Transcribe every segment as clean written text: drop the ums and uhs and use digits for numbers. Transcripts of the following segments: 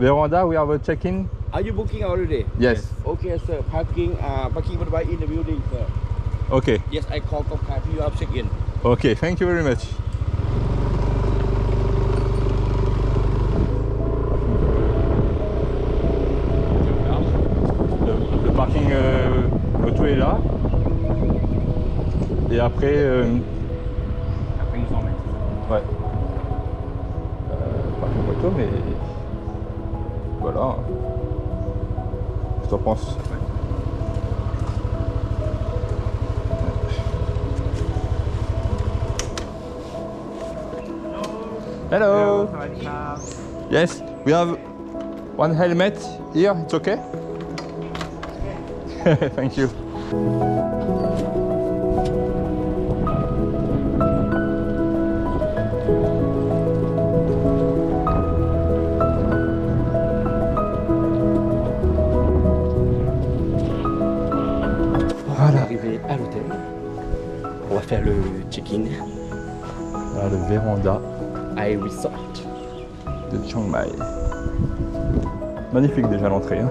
veranda, we have a check-in. Are you booking already? Yes. Okay, sir. Parking for the bike in the building, sir. Okay. Yes, I call Kopkai. You have check-in. Okay, thank you very much. Le parking auto est là. Et après. Après, ils nous emmènent. Ouais. Parking moto, mais. Voilà. Qu'est-ce que t'en penses? Hello. Yes, we have one helmet here. It's okay? Thank you. Voilà. Arrivé à l'hôtel. On va faire le check-in. Voilà le véranda I Resort. de Chiang Mai. Magnifique déjà l'entrée. Hein.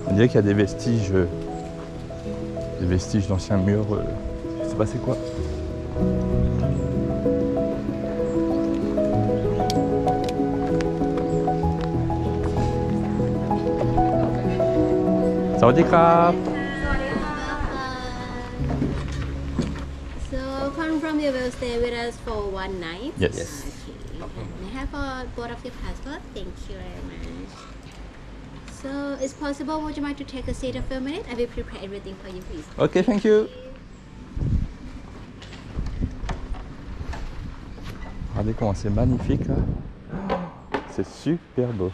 On dirait qu'il y a des vestiges d'anciens murs. Je sais pas c'est quoi. Sawadee krap. So, confirm you will stay with us for one night? Yes. Okay. May I have both of your passport? Thank you very much. So, it's possible, would you mind to take a seat for a minute? I will prepare everything for you, please. Ok, thank you. Regardez comment c'est magnifique là. C'est super beau.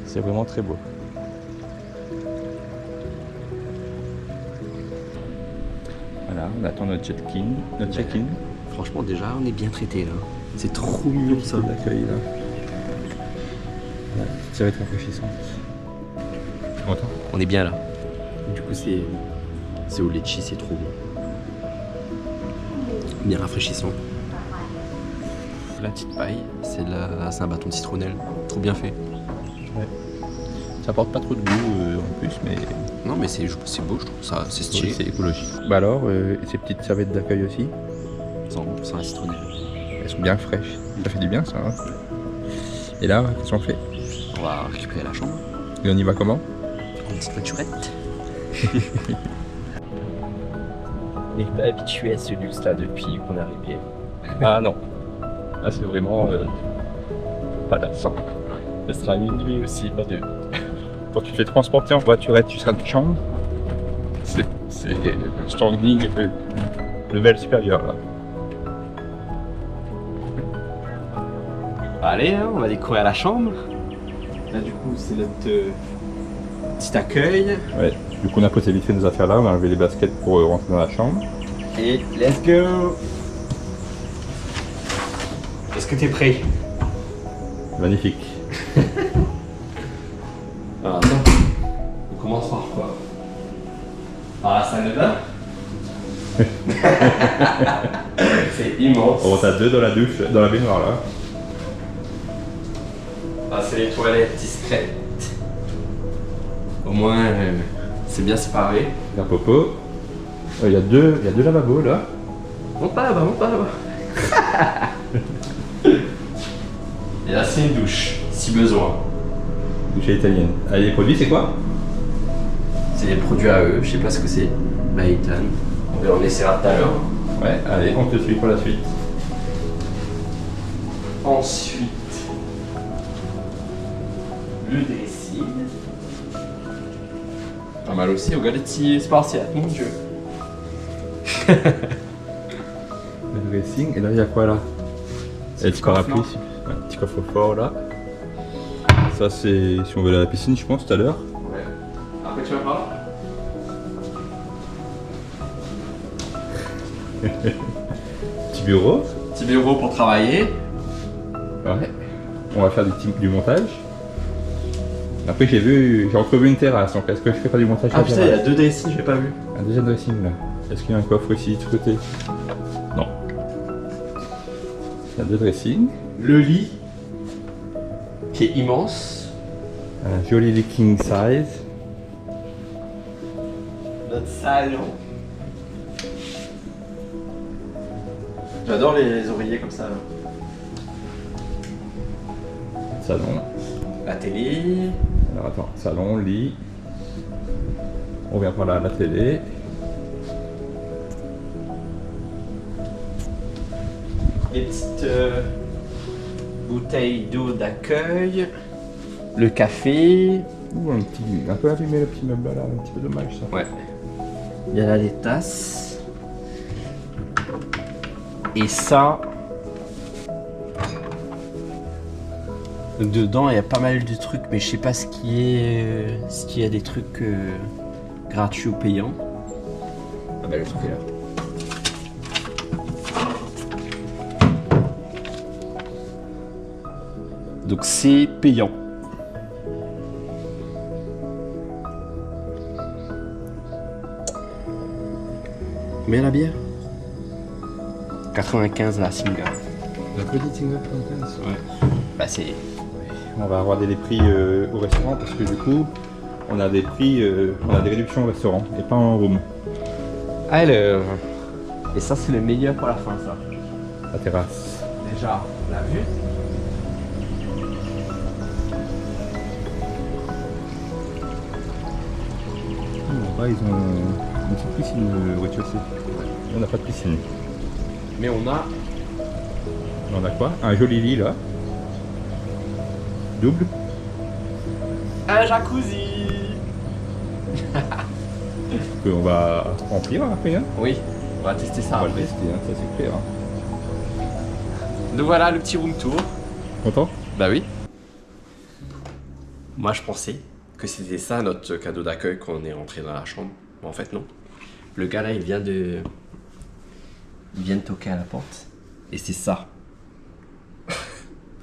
C'est vraiment très beau. Voilà, on attend notre check-in. Franchement, déjà, on est bien traité là. C'est trop mignon ça. L'accueil là. C'est très rafraîchissant. Content. On est bien là. Du coup, c'est au litchi, c'est trop bon. Bien rafraîchissant. La petite paille, c'est un bâton de citronnelle. Trop bien fait. Ouais. Ça apporte pas trop de goût en plus, mais Non, mais c'est beau, je trouve ça. C'est stylé. c'est écologique. Bah alors, ces petites serviettes d'accueil aussi, Sans la citronnelle. elles sont bien fraîches. Ça fait du bien ça. Hein. Et là, qu'est-ce qu'on fait? On va récupérer la chambre. Et on y va comment? Une petite voiturette. On n'est pas habitué à ce luxe-là depuis qu'on est arrivé. Ah non. Là, c'est vraiment pas lassant. Ce sera une nuit aussi, pas deux. Quand tu te fais transporter en voiturette, tu seras de chambre. C'est le standing level supérieur là. Allez, hein, on va découvrir la chambre. Là, du coup, c'est notre petit accueil. Ouais. Du coup, on a posé vite fait nos affaires là, on a enlevé les baskets pour rentrer dans la chambre. Et let's go. Est-ce que t'es prêt? Magnifique. Alors attends, on commence par quoi? Par la salle de bain. C'est immense. On a deux dans la douche, dans la baignoire là. Ah, c'est les toilettes discrètes. Au moins, c'est bien séparé. Un popo. Il y a deux lavabos là. Monte pas là-bas, monte pas là-bas. Et là, c'est une douche, si besoin. Douche italienne. Allez, les produits c'est quoi? C'est des produits à eux, je sais pas ce que c'est. Maïtan. On essaiera tout à l'heure. Ouais, allez, on te suit pour la suite. Ensuite, le dressing. Pas mal aussi, regardez les petits spartiates, mon dieu. Le dressing, et là il y a quoi là? C'est Un petit parapluie, un petit coffre-fort là. Ça c'est si on veut aller à la piscine je pense tout à l'heure. Ouais. Après tu vas par là. Petit bureau. Petit bureau pour travailler. Ouais. On va faire du montage. Après j'ai entrevu une terrasse, donc est-ce que je fais pas du montage Ah sur la putain, il y a terrasse? 2 dressings, j'ai pas vu. Un deuxième dressing là. Est-ce qu'il y a un coffre aussi de ce côté? Non. Il y a 2 dressings. Le lit, qui est immense. Un joli lit king size. Notre salon. J'adore les oreillers comme ça. Là. Salon. La télé. Alors attends, salon, lit. On vient par là, la télé. Les petites bouteilles d'eau d'accueil. Le café. Ouh, un peu abîmé le petit meuble là, un petit peu dommage ça. Ouais. Il y a là les tasses. Et ça. Dedans, il y a pas mal de trucs, mais je sais pas ce qu'il y a des trucs gratuits ou payants. Ah bah le truc est là. Donc c'est payant. Combien la bière 95 la Singa. La petite single contents. Ouais. Bah c'est... On va regarder les prix au restaurant parce que du coup, on a des prix, on a des réductions au restaurant et pas en room. Alors... Et ça c'est le meilleur pour la fin ça. La terrasse. Déjà, la vue. En bas, ils ont une petite piscine au rez-de-chaussée. On n'a pas de piscine. Mais on a... On a quoi? Un joli lit là. Double. un jacuzzi. On va remplir après. Hein. Oui, on va tester On ça va le après. tester, hein, ça c'est clair. Hein. Donc voilà le petit room tour. Content? Bah oui. Moi je pensais que c'était ça notre cadeau d'accueil quand on est rentré dans la chambre. Mais en fait non. Le gars là il vient de toquer à la porte. Et c'est ça.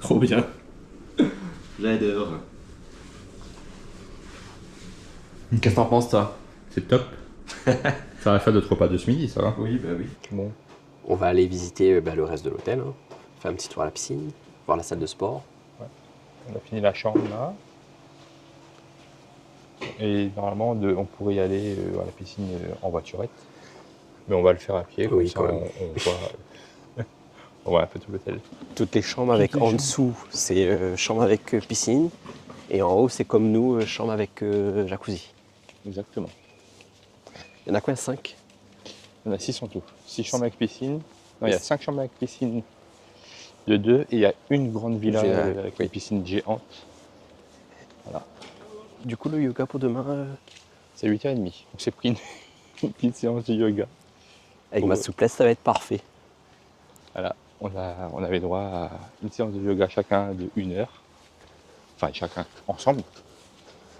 Trop bien. J'adore. Qu'est-ce que t'en penses toi? C'est top. Ça va faire 2 repas de ce midi, ça va? Oui, bah oui. Bon. On va aller visiter le reste de l'hôtel. Hein. Faire un petit tour à la piscine, voir la salle de sport. On a fini la chambre là. Et normalement, on pourrait y aller à la piscine en voiturette. Mais on va le faire à pied, comme Oui, ça quand même. on voit un peu tout l'hôtel. Toutes les chambres avec en dessous, c'est chambre avec piscine. Et en haut, c'est comme nous, chambre avec jacuzzi. Exactement. Il y en a quoi, 5? Il y en a 6 en tout. 6 chambres avec piscine. Non, il y a 5 chambres avec piscine de 2 et il y a une grande villa avec une piscine géante. Voilà. Du coup, le yoga pour demain, C'est 8h30. Donc j'ai pris une petite séance de yoga. avec Bon, ma souplesse, ça va être parfait. Voilà. On avait droit à une séance de yoga chacun de 1 heure. Enfin, chacun ensemble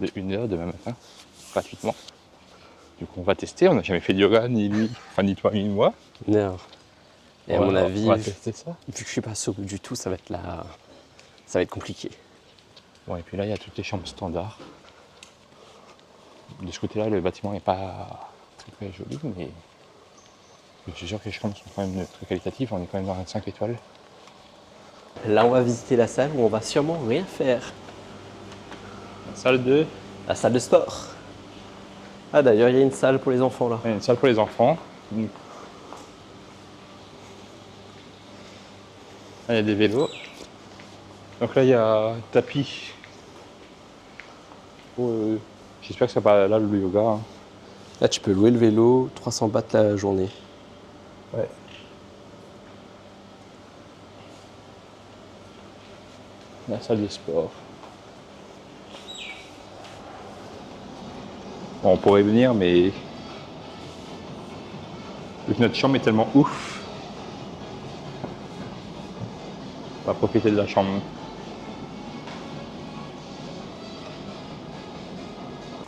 de 1 heure demain matin, gratuitement. Du coup, on va tester. On n'a jamais fait de yoga, ni lui, enfin ni toi, ni moi. Non. Et à mon avis, on va tester ça. vu que je suis pas souple du tout, ça va être compliqué. Bon, et puis là, il y a toutes les chambres standards. De ce côté-là, le bâtiment n'est pas très joli, mais je suis sûr que les chambres sont quand même très qualitatives. On est quand même dans un 5 étoiles. Là, on va visiter la salle où on va sûrement rien faire. Salle 2. La salle de sport. Ah, d'ailleurs, il y a une salle pour les enfants là. Il y a une salle pour les enfants. Là, il y a des vélos. Donc là, il y a tapis. J'espère que c'est pas là le yoga. Hein. Là, tu peux louer le vélo, 300 bahts la journée. Ouais. La salle de sport. Bon, on pourrait venir, mais vu que notre chambre est tellement ouf, on va profiter de la chambre.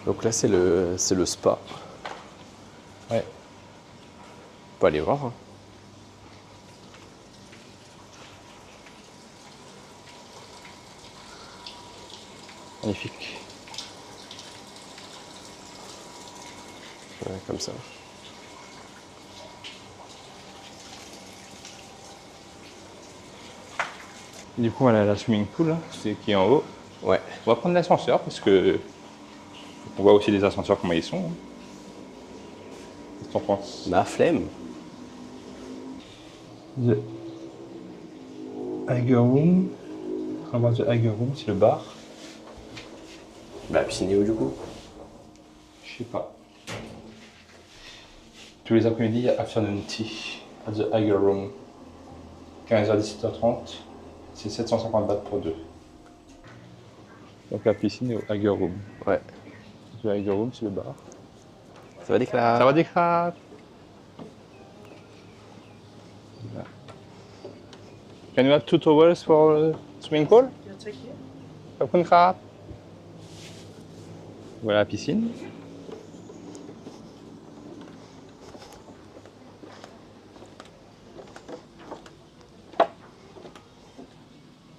Donc là, c'est le spa. Ouais. On peut aller voir. Hein. Magnifique. Ouais, comme ça. Du coup, voilà la swimming pool, c'est qui est en haut. Ouais. On va prendre l'ascenseur parce que on voit aussi les ascenseurs comment ils sont. Qu'est-ce que t'en penses? Ma flemme. The Higher Room. On va voir The Higher Room, c'est le bar. Bah, piscine est où du coup? Je sais pas. Tous les après-midi, il y a Afternoon Tea à The Higher Room. 15h, 17h30. C'est 750 bahts pour deux. Donc la piscine est au Higher Room. Ouais. The Higher Room, c'est le bar. Ça va déclarer. Ça va des crabes. Can you have 2 towels for swimming pool? Kapun crab. Voilà la piscine.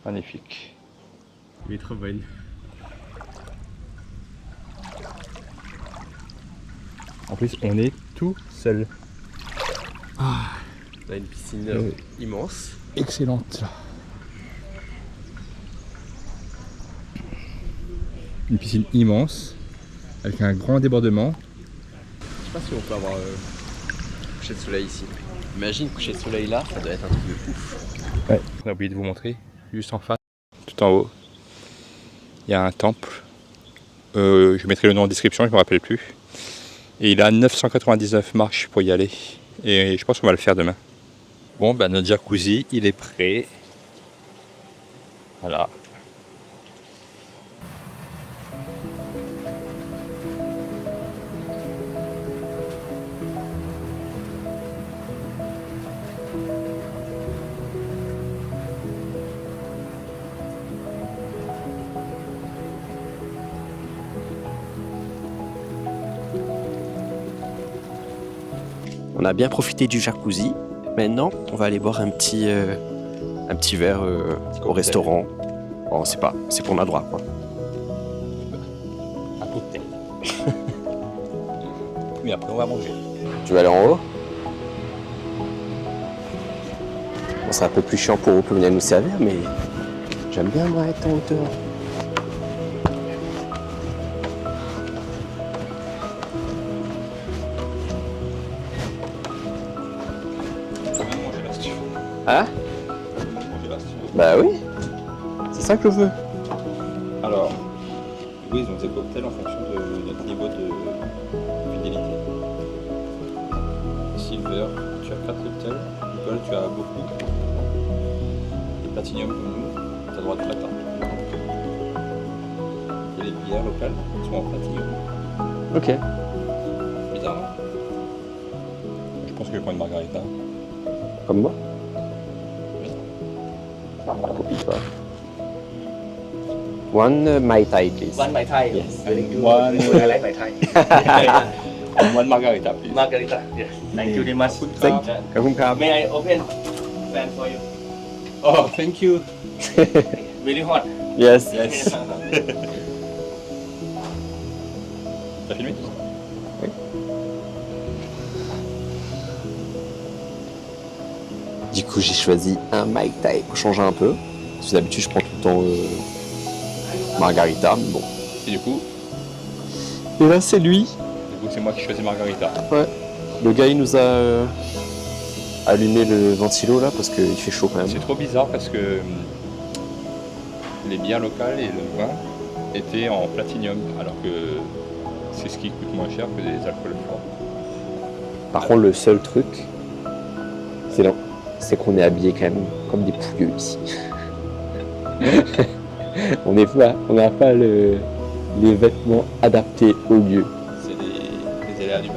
Magnifique. Il est trop bonne. En plus, on est tout seul. On a une piscine immense. Excellente. Une piscine immense avec un grand débordement. Je sais pas si on peut avoir coucher de soleil ici. Imagine coucher de soleil là, ça doit être un truc de ouf. Ouais. On a oublié de vous montrer, juste en face, tout en haut, il y a un temple. Je mettrai le nom en description, je ne me rappelle plus. Et il a 999 marches pour y aller. Et je pense qu'on va le faire demain. Bon, ben notre jacuzzi, il est prêt. Voilà. On a bien profité du jacuzzi. Maintenant, on va aller boire un petit verre au restaurant. Bon, c'est pas, c'est qu'on a droit quoi. Un cocktail. Mais après, on va manger. Tu vas aller en haut? Bon, c'est un peu plus chiant pour vous que venir nous servir, mais j'aime bien moi être en hauteur. Hein? Bah oui, c'est ça que je veux. Alors, oui, ils ont des cocktails en fonction de notre niveau de fidélité. Silver, tu as 4 cocktails. Gold, tu as beaucoup. Et Platinum, comme nous, tu as droit de platin. Et les bières locales sont en Platinum. Ok. Bizarrement. Je pense que je vais prendre une margarita. Comme moi? Copie pas. One Mai Tai, please. One Mai Tai. Yes. Very good. One- I like Mai Tai. One margarita, please. Margarita. Yes. Thank you very much. Thank you. ขอบคุณครับ May I open fan for you? Oh, thank you. Very hot. Yes. Yes. T'as filmé tout ça? Du coup, j'ai choisi un Mai Tai pour changer un peu. Parce que d'habitude, je prends tout le temps Margarita. Mais bon. Et du coup, Et là, c'est lui. c'est moi qui choisis margarita. Ouais. Le gars, il nous a allumé le ventilo là parce qu'il fait chaud quand même. C'est trop bizarre parce que les bières locales et le vin étaient en platinium, alors que c'est ce qui coûte moins cher que des alcools forts. Par contre, le seul truc, c'est qu'on est habillé quand même comme des pouilleux ici. on n'a pas les vêtements adaptés au lieu. C'est des aléas du bac.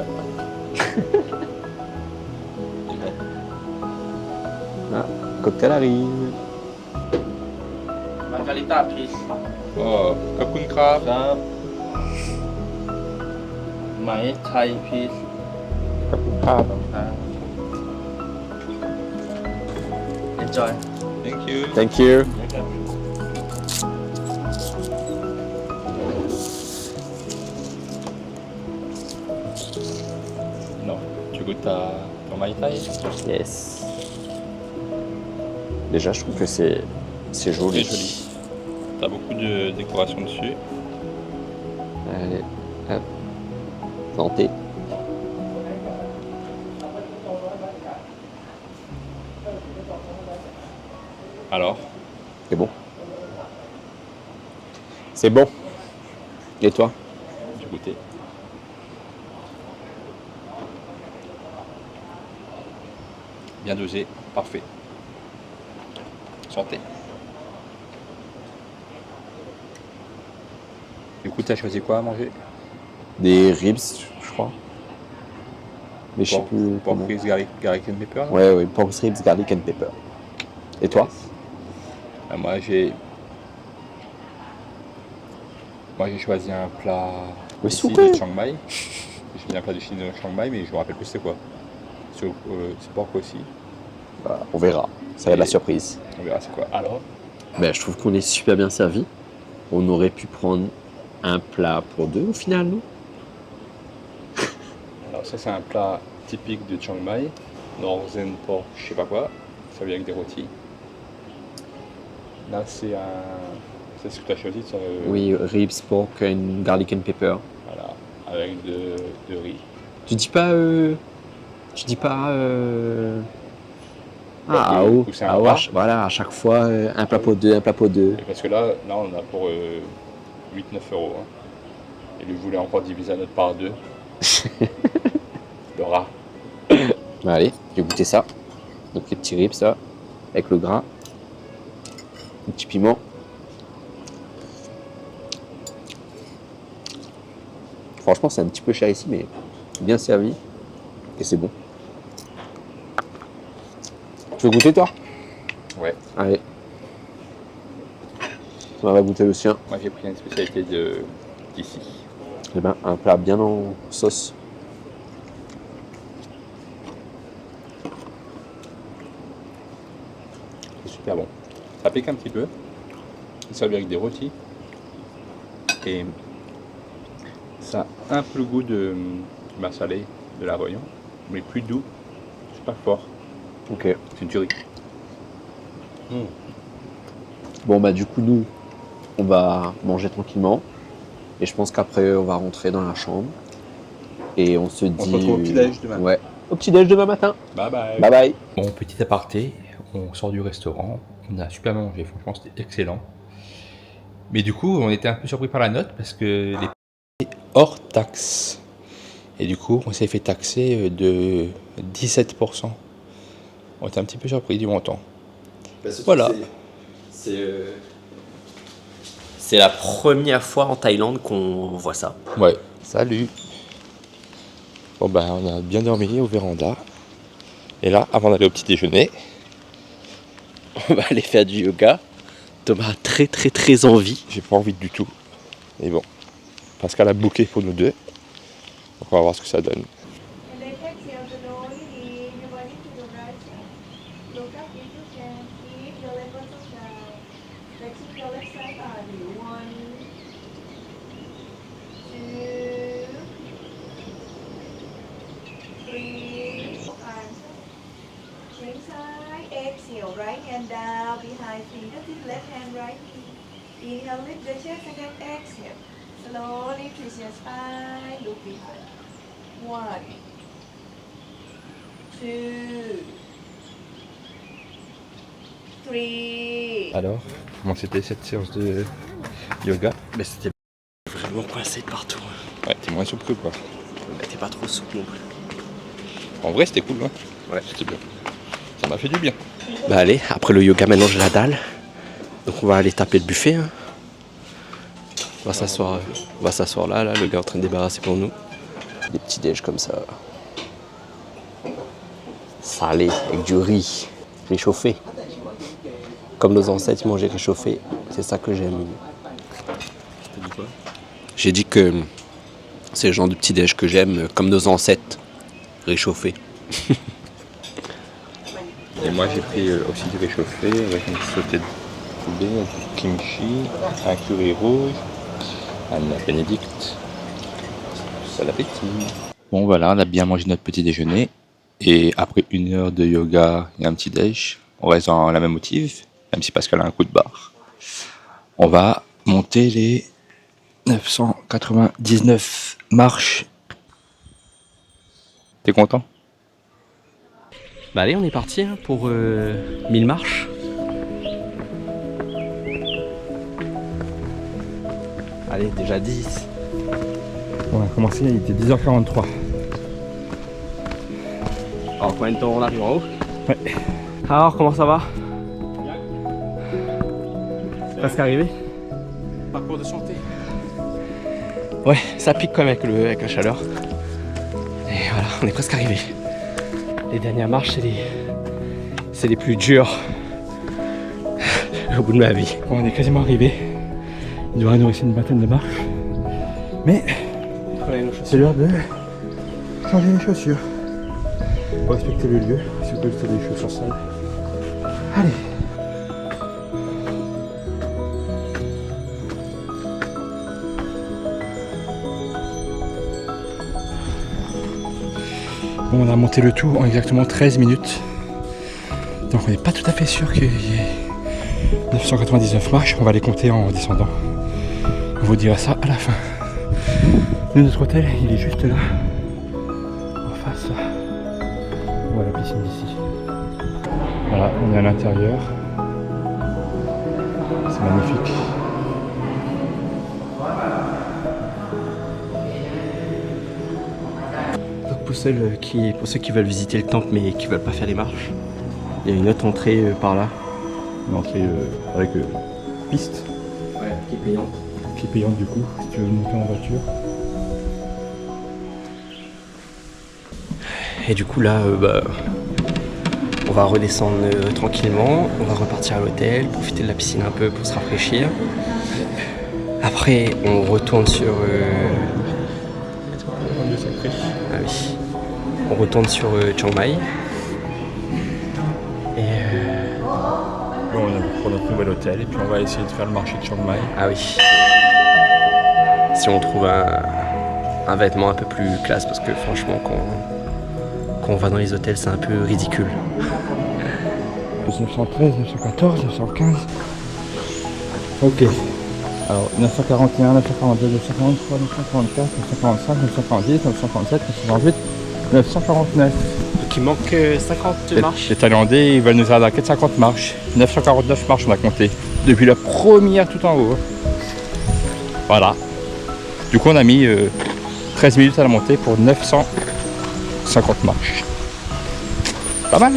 Cocktail arrive. Margarita, please. Oh, Kapun Krab. Crab. Mai Tai, please. Kapun Krab. Enjoy. Thank you. Thank you. goûtes ton Mai Tai? Yes. Déjà, je trouve que c'est joli. C'est joli. T'as beaucoup de décoration dessus. Allez, hop. Santé. Alors, C'est bon. C'est bon. Et toi? j'ai goûté. Bien dosé, parfait. Santé. Du coup, t'as choisi quoi à manger? Des ribs, je crois. Mais je sais plus Pork comment. ribs, garlic and pepper. Ouais, ouais, pork ribs, garlic and pepper. Et toi? Moi, j'ai choisi un plat Mais ici souper. de Chiang Mai. J'ai choisi un plat de Chine de Chiang Mai, mais je me rappelle plus c'était quoi. C'est pork aussi. Bah, on verra. Ça va être la surprise. On verra c'est quoi. Alors, Ben, je trouve qu'on est super bien servi. On aurait pu prendre un plat pour deux au final, nous. ça c'est un plat typique de Chiang Mai. Northern pork, je sais pas quoi. Ça vient avec des rôtis. Là c'est ce que tu as choisi, ça, Oui, ribs, pork and garlic and pepper. voilà, avec de riz. Tu dis pas. Tu dis pas. Ah, Ou oh, c'est un ah, ouais, rat. voilà, à chaque fois, un plat pour deux, un plat pour deux. Et parce que là on a pour 8-9 euros. Hein. Et lui voulait encore diviser la note par deux. Le rat. Allez, je vais goûter ça. Donc les petits ribs, ça, avec le gras. Un petit piment. Franchement, c'est un petit peu cher ici, mais bien servi. Et c'est bon. Tu veux goûter, toi? Ouais. Allez. On va goûter le sien. Moi j'ai pris une spécialité d'ici. Eh ben, un plat bien en sauce. C'est super bon. Ça pique un petit peu. C'est servi avec des rôtis. Et ça a un peu le goût du massalé de la voyant, mais plus doux. C'est pas fort. Ok. C'est une tuerie. Bon, bah, du coup, nous, on va manger tranquillement. Et je pense qu'après, on va rentrer dans la chambre. Et on se dit. se retrouve au petit-déj demain. Ouais. Au petit-déj demain matin. Bye bye. Bye bye. Bon, petit aparté, on sort du restaurant, on a super mangé, franchement c'était excellent. Mais du coup, on était un peu surpris par la note parce que les prix hors taxe. Et du coup, on s'est fait taxer de 17%. On était un petit peu surpris du montant. Voilà. C'est la première fois en Thaïlande qu'on voit ça. Ouais, salut. Bon ben, on a bien dormi au véranda. Et là, avant d'aller au petit déjeuner, On va aller faire du yoga. Thomas a très très très envie. j'ai pas envie du tout. Mais bon, Pascal a booké pour nous deux. Donc on va voir ce que ça donne. And then exhale slowly, lean your body to the right side. Look up if you can. Keep your left muscle down. Flexing your left side body. 1, 2, 3. Arms up. Swing side. Exhale. Right hand down behind fingertips. Left hand right knee. Inhale, lift the chest and then exhale. Slowly twist your spine. Look behind. 1, 2, 3. Alors, comment c'était cette séance de yoga? Mais c'était vraiment coincé de partout. Ouais, t'es moins souple que quoi. Mais t'es pas trop souple non plus. En vrai, c'était cool, hein. Ouais. C'était bien. Ça m'a fait du bien. Bah allez, après le yoga, maintenant j'ai la dalle. Donc on va aller taper le buffet. Hein. On va s'asseoir là, le gars est en train de débarrasser pour nous. Des petits déj comme ça. Salé, avec du riz, réchauffé. Comme nos ancêtres ils mangeaient réchauffé. C'est ça que j'aime. T'as dit quoi? J'ai dit que c'est le genre de petit déj que j'aime, comme nos ancêtres, réchauffé. Et moi j'ai pris aussi du réchauffé avec un petit sauté de poulet, du kimchi, un curry rouge, un bénédicte. Bon appétit. Bon voilà, on a bien mangé notre petit déjeuner. Et après 1 heure de yoga et un petit déj, on reste dans la même motive, même si Pascal a un coup de barre. On va monter les 999 marches. T'es content? Bah allez, on est parti hein, pour 1000 marches. Allez, déjà 10. On a commencé, il était 10h43. Alors combien de temps on arrive en haut? Ouais. Alors comment ça va? Presque arrivé? Parcours de santé. Ouais, ça pique quand même avec la chaleur. Et voilà, on est presque arrivé. Les dernières marches, c'est les plus dures au bout de ma vie. Bon, on est quasiment arrivé. Il devrait nous rester une vingtaine de marches. Mais c'est l'heure de changer les chaussures. Pour respecter le lieu, si vous pouvez faire des chaussures sales. Allez. Bon, on a monté le tout en exactement 13 minutes. Donc on n'est pas tout à fait sûr qu'il y ait 999 marches. On va les compter en descendant. On vous dira ça à la fin. Nous, notre hôtel, il est juste là. En face, là. On voit la piscine d'ici. Voilà, on est à l'intérieur. C'est magnifique. Donc pour ceux qui veulent visiter le temple mais qui veulent pas faire les marches, il y a une autre entrée par là. Une entrée avec piste. Ouais, qui est payante. Qui est payante du coup, si tu veux monter en voiture. Et du coup là, on va redescendre tranquillement, on va repartir à l'hôtel, profiter de la piscine un peu pour se rafraîchir. Après, on retourne sur... Ah oui. On retourne sur Chiang Mai. Et Bon, on prend notre nouvel hôtel et puis on va essayer de faire le marché de Chiang Mai. ah oui. Si on trouve un vêtement un peu plus classe, parce que franchement, quand on va dans les hôtels, c'est un peu ridicule. 913, 914, 915. Ok. Alors 941, 942, 943, 944, 945, 946, 947, 948, 949. Donc il manque 50 marches. Les Thaïlandais, ils veulent nous arnaquer de 50 marches. 949 marches on a compté. Depuis la première tout en haut. Voilà. Du coup on a mis 13 minutes à la montée pour 950 marches. Pas mal.